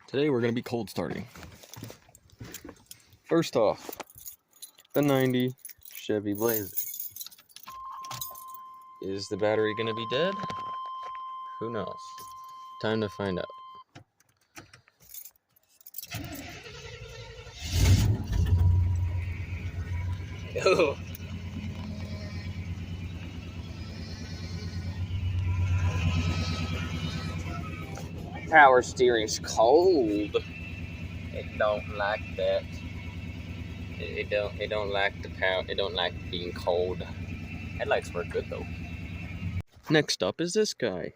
Today we're going to be cold starting. First off, the 90 Chevy Blazer. Is the battery going to be dead? Who knows? Time to find out. Oh. Power steering's cold. It don't like that. It don't like the power. It don't like being cold. Headlights work good though. Next up is this guy,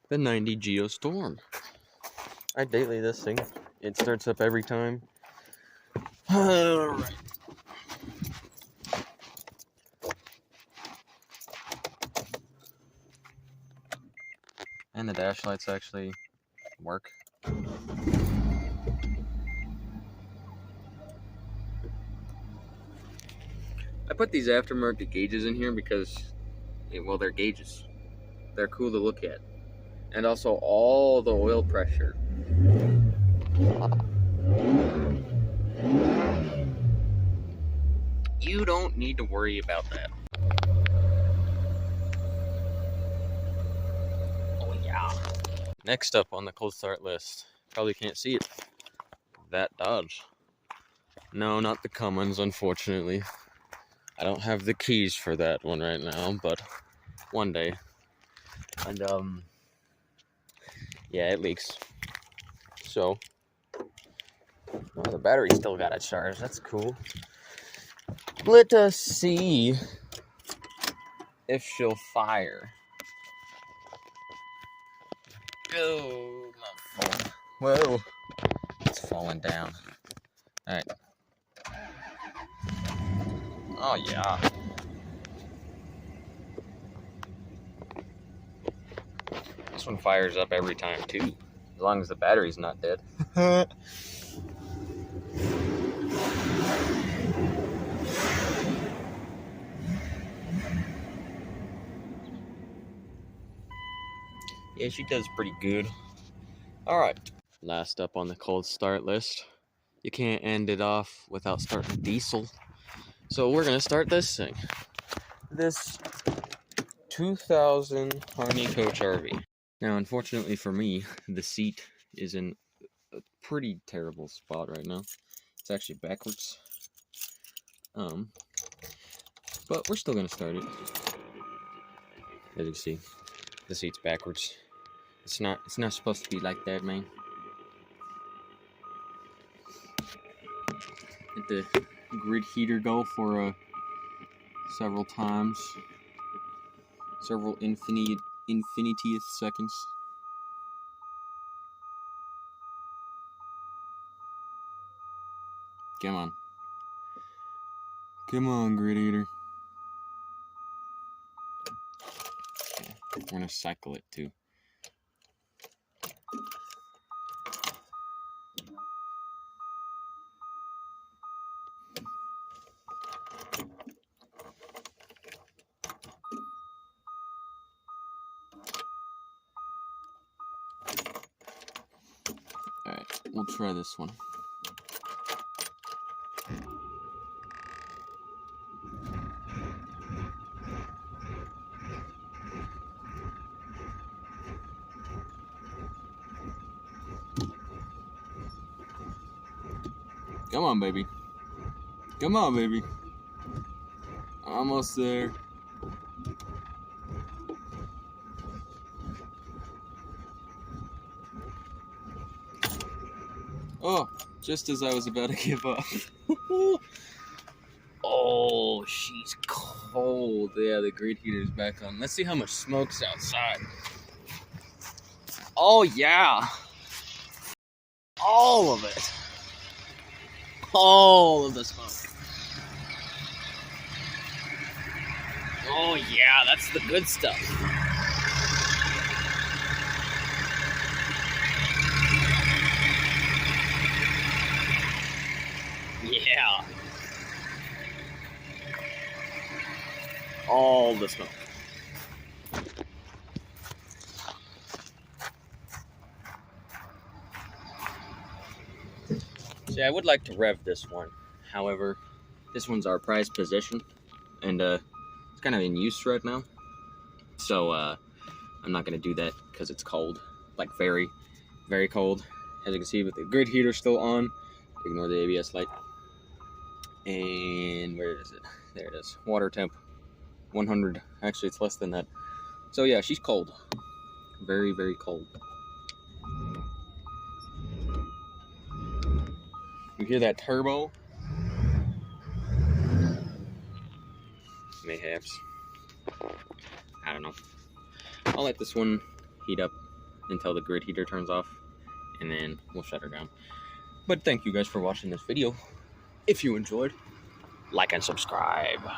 the 90 Geo Storm. I daily this thing. It starts up every time. Alright. And the dash lights actually work. I put these aftermarket gauges in here because, well, they're gauges. They're cool to look at. And also all the oil pressure. You don't need to worry about that. Oh yeah. Next up on the cold start list, probably can't see it, that Dodge. No, not the Cummins, unfortunately. I don't have the keys for that one right now, but one day. And yeah, it leaks. So, well, the battery still got it charged. That's cool. Let us see if she'll fire. Oh, my phone. Whoa. It's falling down. Alright. Oh, yeah. This one fires up every time, too. As long as the battery's not dead. Yeah, she does pretty good. Alright. Last up on the cold start list. You can't end it off without starting diesel. So we're going to start this thing. This 2000 Harney Coach RV. Now, unfortunately for me, the seat is in a pretty terrible spot right now. It's actually backwards. But we're still going to start it. As you can see, the seat's backwards. It's not supposed to be like that, man. Let the grid heater go for several times. Several infinitieth seconds. Come on. Come on, grid heater. Okay, we're gonna cycle it too. Alright, we'll try this one. Come on, baby. Come on, baby. Almost there. Oh, just as I was about to give up. Oh, she's cold. Yeah, the grid heater's back on. Let's see how much smoke's outside. Oh, yeah. All of it. All of the smoke. Oh, yeah, that's the good stuff. Yeah. All the smoke. See, I would like to rev this one. However, this one's our prized possession, and it's kind of in use right now. So I'm not gonna do that because it's cold, like very, very cold. As you can see, with the grid heater still on. Ignore the ABS light. And where is it? There it is. Water temp 100. Actually, it's less than that. So yeah, she's cold. Very, very cold. You hear that turbo? Mayhaps. I don't know. I'll let this one heat up until the grid heater turns off, and then we'll shut her down. But thank you guys for watching this video. If you enjoyed, like and subscribe.